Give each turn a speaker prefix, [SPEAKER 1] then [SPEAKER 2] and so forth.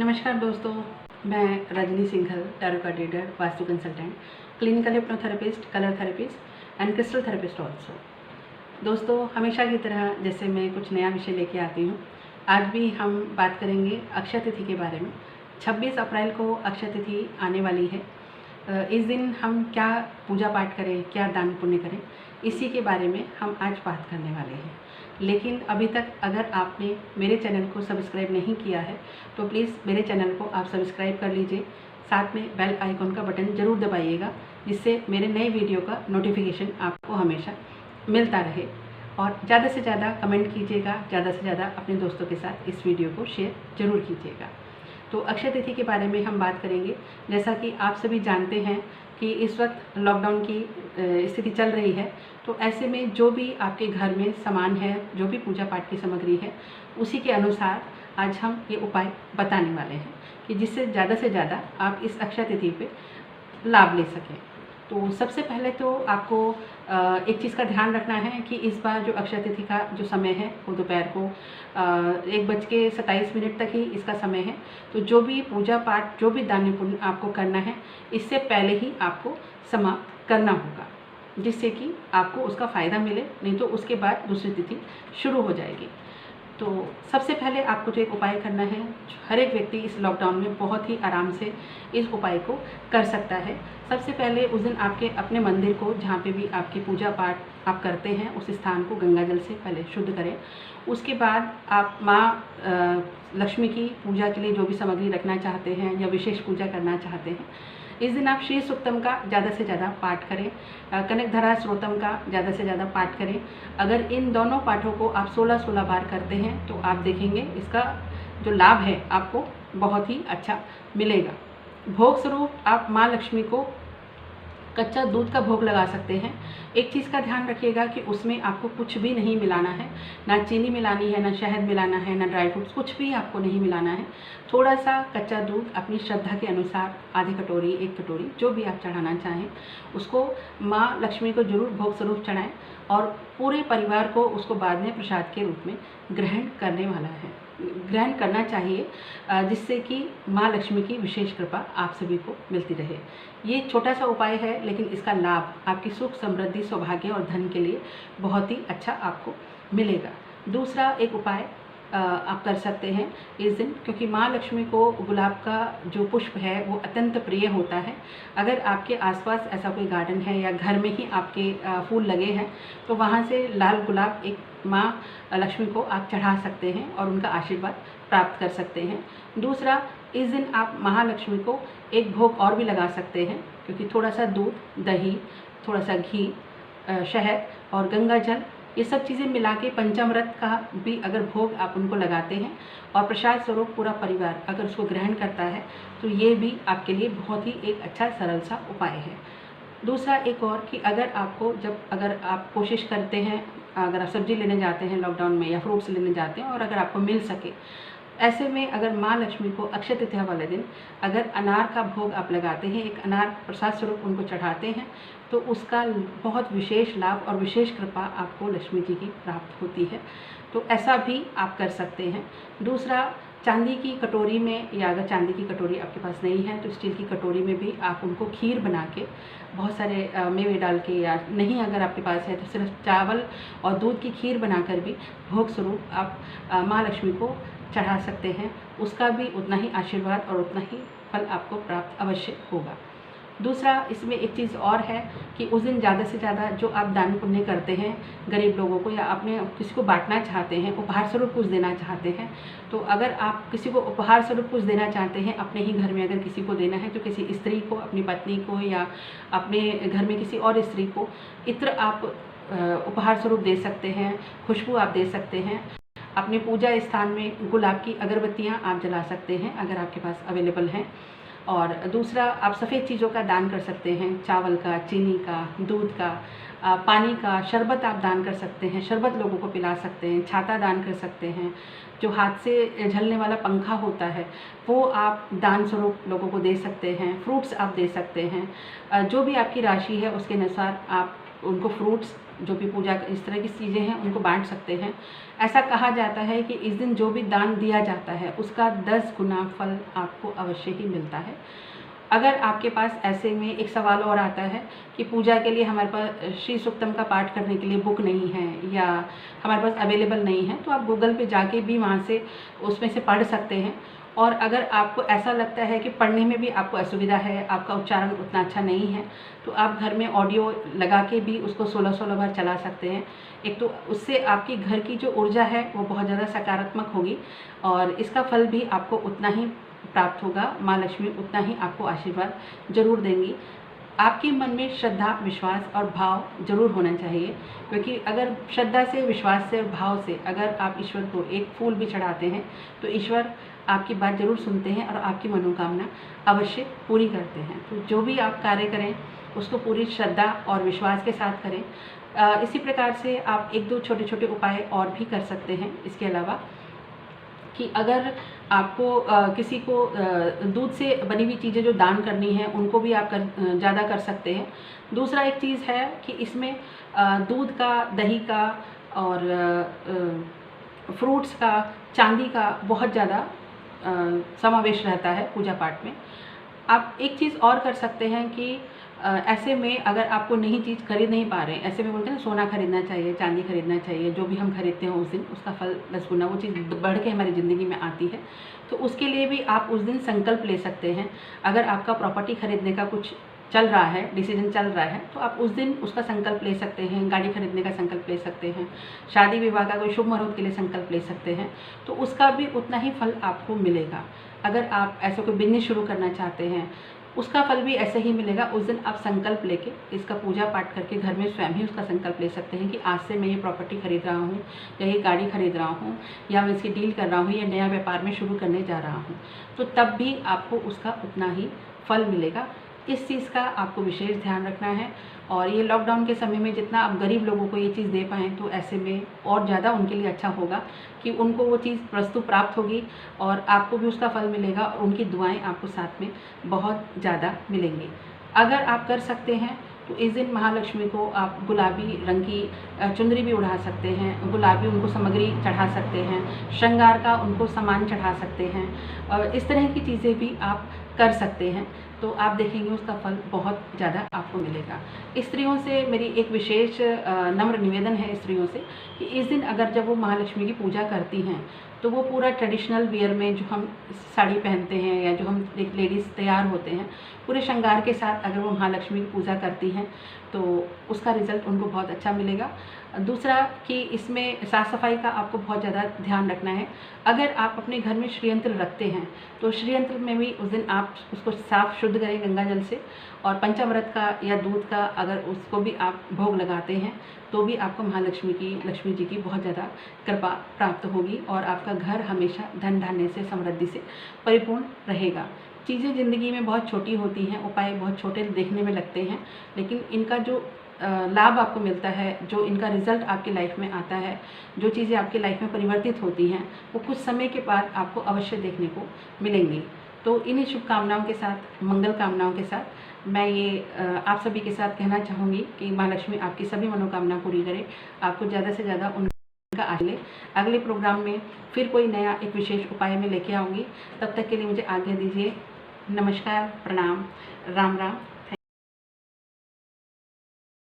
[SPEAKER 1] नमस्कार दोस्तों, मैं Rajni Singhal, tarot card reader, vastu consultant, clinical hypnotherapist, colour therapist and crystal therapist also. दोस्तों, हमेशा की तरह जैसे मैं कुछ नया विषय लेके आती हूँ, आज भी हम बात करेंगे अक्षय तिथि के बारे में। 26 अप्रैल को अक्षय तिथि आने वाली है। इस दिन हम क्या पूजा पाठ करें, क्या दान पुण्य करें, इसी के बारे में हम आज बात करने वाले हैं। लेकिन अभी तक अगर आपने मेरे चैनल को सब्सक्राइब नहीं किया है तो प्लीज़ मेरे चैनल को आप सब्सक्राइब कर लीजिए। साथ में बेल आइकॉन का बटन ज़रूर दबाइएगा, जिससे मेरे नए वीडियो का नोटिफिकेशन आपको हमेशा मिलता रहे। और ज़्यादा से ज़्यादा कमेंट कीजिएगा, ज़्यादा से ज़्यादा अपने दोस्तों के साथ इस वीडियो को शेयर ज़रूर कीजिएगा। तो अक्षय तिथि के बारे में हम बात करेंगे। जैसा कि आप सभी जानते हैं कि इस वक्त लॉकडाउन की स्थिति चल रही है, तो ऐसे में जो भी आपके घर में सामान है, जो भी पूजा पाठ की सामग्री है, उसी के अनुसार आज हम ये उपाय बताने वाले हैं कि जिससे ज़्यादा से ज़्यादा आप इस अक्षय तिथि पे लाभ ले सकें। तो सबसे पहले तो आपको एक चीज़ का ध्यान रखना है कि इस बार जो अक्षय तिथि का जो समय है वो दोपहर को 1:27 तक ही इसका समय है। तो जो भी पूजा पाठ, जो भी दान पुण्य आपको करना है, इससे पहले ही आपको समाप्त करना होगा, जिससे कि आपको उसका फ़ायदा मिले, नहीं तो उसके बाद दूसरी तिथि शुरू हो जाएगी। तो सबसे पहले आपको जो एक उपाय करना है, हर एक व्यक्ति इस लॉकडाउन में बहुत ही आराम से इस उपाय को कर सकता है। सबसे पहले उस दिन आपके अपने मंदिर को, जहाँ पे भी आपकी पूजा पाठ आप करते हैं, उस स्थान को गंगा जल से पहले शुद्ध करें। उसके बाद आप माँ लक्ष्मी की पूजा के लिए जो भी सामग्री रखना चाहते हैं या विशेष पूजा करना चाहते हैं, इस दिन आप श्री सूक्तम का ज़्यादा से ज़्यादा पाठ करें, कनकधारा स्त्रोतम का ज़्यादा से ज़्यादा पाठ करें। अगर इन दोनों पाठों को आप 16-16 बार करते हैं तो आप देखेंगे इसका जो लाभ है आपको बहुत ही अच्छा मिलेगा। भोग स्वरूप आप माँ लक्ष्मी को कच्चा दूध का भोग लगा सकते हैं। एक चीज़ का ध्यान रखिएगा कि उसमें आपको कुछ भी नहीं मिलाना है, ना चीनी मिलानी है, ना शहद मिलाना है, ना ड्राई फ्रूट्स, कुछ भी आपको नहीं मिलाना है। थोड़ा सा कच्चा दूध अपनी श्रद्धा के अनुसार आधी कटोरी, 1 कटोरी, जो भी आप चढ़ाना चाहें, उसको माँ लक्ष्मी को जरूर भोग स्वरूप चढ़ाएँ और पूरे परिवार को उसको बाद में प्रसाद के रूप में ग्रहण करना चाहिए, जिससे कि माँ लक्ष्मी की विशेष कृपा आप सभी को मिलती रहे। ये छोटा सा उपाय है, लेकिन इसका लाभ आपकी सुख, समृद्धि, सौभाग्य और धन के लिए बहुत ही अच्छा आपको मिलेगा। दूसरा एक उपाय आप कर सकते हैं इस दिन, क्योंकि माँ लक्ष्मी को गुलाब का जो पुष्प है वो अत्यंत प्रिय होता है। अगर आपके आसपास ऐसा कोई गार्डन है या घर में ही आपके फूल लगे हैं, तो वहाँ से लाल गुलाब एक माँ लक्ष्मी को आप चढ़ा सकते हैं और उनका आशीर्वाद प्राप्त कर सकते हैं। दूसरा, इस दिन आप महालक्ष्मी को एक भोग और भी लगा सकते हैं, क्योंकि थोड़ा सा दूध, दही, थोड़ा सा घी, शहद और गंगा जल, ये सब चीज़ें मिला के पंचामृत का भी अगर भोग आप उनको लगाते हैं और प्रसाद स्वरूप पूरा परिवार अगर उसको ग्रहण करता है, तो ये भी आपके लिए बहुत ही एक अच्छा सरल सा उपाय है। दूसरा एक और कि अगर आप कोशिश करते हैं, अगर आप सब्जी लेने जाते हैं लॉकडाउन में या फ्रूट्स लेने जाते हैं और अगर आपको मिल सके, ऐसे में अगर माँ लक्ष्मी को अक्षय तृतीया वाले दिन अगर अनार का भोग आप लगाते हैं, एक अनार प्रसाद स्वरूप उनको चढ़ाते हैं, तो उसका बहुत विशेष लाभ और विशेष कृपा आपको लक्ष्मी जी की प्राप्त होती है। तो ऐसा भी आप कर सकते हैं। दूसरा, चांदी की कटोरी में, या अगर चांदी की कटोरी आपके पास नहीं है तो स्टील की कटोरी में भी आप उनको खीर बना के, बहुत सारे मेवे डाल के, या नहीं अगर आपके पास है तो सिर्फ चावल और दूध की खीर बनाकर भी भोग स्वरूप आप माँ लक्ष्मी को चढ़ा सकते हैं। उसका भी उतना ही आशीर्वाद और उतना ही फल आपको प्राप्त अवश्य होगा। दूसरा, इसमें एक चीज़ और है कि उस दिन ज़्यादा से ज़्यादा जो आप दान पुण्य करते हैं गरीब लोगों को, या अपने किसी को बांटना चाहते हैं, उपहार स्वरूप कुछ देना चाहते हैं, तो अगर आप किसी को उपहार स्वरूप कुछ देना चाहते हैं, अपने ही घर में अगर किसी को देना है, तो किसी स्त्री को, अपनी पत्नी को, या अपने घर में किसी और स्त्री को इत्र आप उपहार स्वरूप दे सकते हैं, खुशबू आप दे सकते हैं। अपने पूजा स्थान में गुलाब की अगरबत्तियाँ आप जला सकते हैं अगर आपके पास अवेलेबल हैं। और दूसरा, आप सफ़ेद चीज़ों का दान कर सकते हैं, चावल का, चीनी का, दूध का, पानी का, शरबत आप दान कर सकते हैं, शरबत लोगों को पिला सकते हैं, छाता दान कर सकते हैं, जो हाथ से झलने वाला पंखा होता है वो आप दान स्वरूप लोगों को दे सकते हैं, फ्रूट्स आप दे सकते हैं। जो भी आपकी राशि है उसके अनुसार आप उनको फ्रूट्स जो भी पूजा इस तरह की चीज़ें हैं उनको बांट सकते हैं। ऐसा कहा जाता है कि इस दिन जो भी दान दिया जाता है उसका 10 गुना फल आपको अवश्य ही मिलता है। अगर आपके पास ऐसे में एक सवाल और आता है कि पूजा के लिए हमारे पास श्री सूक्तम का पाठ करने के लिए बुक नहीं है या हमारे पास अवेलेबल नहीं है, तो आप गूगल पे जाके भी वहाँ से उसमें से पढ़ सकते हैं। और अगर आपको ऐसा लगता है कि पढ़ने में भी आपको असुविधा है, आपका उच्चारण उतना अच्छा नहीं है, तो आप घर में ऑडियो लगा के भी उसको 16-16 बार चला सकते हैं। एक तो उससे आपकी घर की जो ऊर्जा है वो बहुत ज़्यादा सकारात्मक होगी और इसका फल भी आपको उतना ही प्राप्त होगा। माँ लक्ष्मी उतना ही आपको आशीर्वाद जरूर देंगी। आपके मन में श्रद्धा, विश्वास और भाव जरूर होना चाहिए, क्योंकि अगर श्रद्धा से, विश्वास से और भाव से अगर आप ईश्वर को एक फूल भी चढ़ाते हैं तो ईश्वर आपकी बात जरूर सुनते हैं और आपकी मनोकामना अवश्य पूरी करते हैं। तो जो भी आप कार्य करें उसको पूरी श्रद्धा और विश्वास के साथ करें। इसी प्रकार से आप 1-2 छोटे-छोटे उपाय और भी कर सकते हैं। इसके अलावा कि अगर आपको किसी को दूध से बनी हुई चीज़ें जो दान करनी है उनको भी आप ज़्यादा कर सकते हैं। दूसरा एक चीज़ है कि इसमें दूध का, दही का और फ्रूट्स का, चांदी का बहुत ज़्यादा समावेश रहता है पूजा पाठ में। आप एक चीज़ और कर सकते हैं कि ऐसे में अगर आपको नई चीज़ खरीद नहीं पा रहे हैं, ऐसे में बोलते हैं ना, सोना खरीदना चाहिए, चांदी खरीदना चाहिए, जो भी हम खरीदते हैं उस दिन उसका फल 10 गुना वो चीज़ बढ़ के हमारी ज़िंदगी में आती है। तो उसके लिए भी आप उस दिन संकल्प ले सकते हैं। अगर आपका प्रॉपर्टी खरीदने का कुछ चल रहा है, डिसीजन चल रहा है, तो आप उस दिन उसका संकल्प ले सकते हैं। गाड़ी खरीदने का संकल्प ले सकते हैं, शादी विवाह का कोई शुभ मुहूर्त के लिए संकल्प ले सकते हैं, तो उसका भी उतना ही फल आपको मिलेगा। अगर आप ऐसा कोई बिजनेस शुरू करना चाहते हैं उसका फल भी ऐसे ही मिलेगा। उस दिन आप संकल्प लेके इसका पूजा पाठ करके घर में स्वयं ही उसका संकल्प ले सकते हैं कि आज से मैं ये प्रॉपर्टी खरीद रहा हूँ या ये गाड़ी खरीद रहा हूँ या मैं इसकी डील कर रहा हूँ या नया व्यापार में शुरू करने जा रहा हूँ, तो तब भी आपको उसका उतना ही फल मिलेगा। इस चीज़ का आपको विशेष ध्यान रखना है। और ये लॉकडाउन के समय में जितना आप गरीब लोगों को ये चीज़ दे पाएँ तो ऐसे में और ज़्यादा उनके लिए अच्छा होगा कि उनको वो चीज़ वस्तु प्राप्त होगी और आपको भी उसका फल मिलेगा और उनकी दुआएं आपको साथ में बहुत ज़्यादा मिलेंगी। अगर आप कर सकते हैं तो इस दिन महालक्ष्मी को आप गुलाबी रंग की चुंदरी भी उड़ा सकते हैं, गुलाबी उनको सामग्री चढ़ा सकते हैं, श्रृंगार का उनको सामान चढ़ा सकते हैं और इस तरह की चीज़ें भी आप कर सकते हैं। तो आप देखेंगे उसका फल बहुत ज़्यादा आपको मिलेगा। स्त्रियों से मेरी एक विशेष नम्र निवेदन है स्त्रियों से कि इस दिन अगर जब वो महालक्ष्मी की पूजा करती हैं तो वो पूरा ट्रेडिशनल वियर में जो हम साड़ी पहनते हैं या जो हम एक लेडीज़ तैयार होते हैं पूरे श्रृंगार के साथ अगर वो महालक्ष्मी की पूजा करती हैं तो उसका रिज़ल्ट उनको बहुत अच्छा मिलेगा। दूसरा कि इसमें साफ़ सफाई का आपको बहुत ज़्यादा ध्यान रखना है। अगर आप अपने घर में श्रीयंत्र रखते हैं तो श्रीयंत्र में भी उस दिन आप उसको साफ़ शुद्ध करें गंगा जल से, और पंचामृत का या दूध का अगर उसको भी आप भोग लगाते हैं तो भी आपको महालक्ष्मी की, लक्ष्मी जी की बहुत ज़्यादा कृपा प्राप्त होगी और आपका घर हमेशा धन धान्य से, समृद्धि से परिपूर्ण रहेगा। चीज़ें ज़िंदगी में बहुत छोटी होती हैं, उपाय बहुत छोटे देखने में लगते हैं, लेकिन इनका जो लाभ आपको मिलता है, जो इनका रिज़ल्ट आपकी लाइफ में आता है, जो चीज़ें आपकी लाइफ में परिवर्तित होती हैं, वो कुछ समय के बाद आपको अवश्य देखने को मिलेंगी। तो इन्हीं शुभकामनाओं के साथ, मंगल कामनाओं के साथ मैं ये आप सभी के साथ कहना चाहूँगी कि माँ लक्ष्मी आपकी सभी मनोकामना पूरी करे, आपको ज़्यादा से ज़्यादा उनका अगले प्रोग्राम में फिर कोई नया एक विशेष उपाय में लेके आऊँगी। तब तक के लिए मुझे आज्ञा दीजिए। नमस्कार, प्रणाम, राम राम।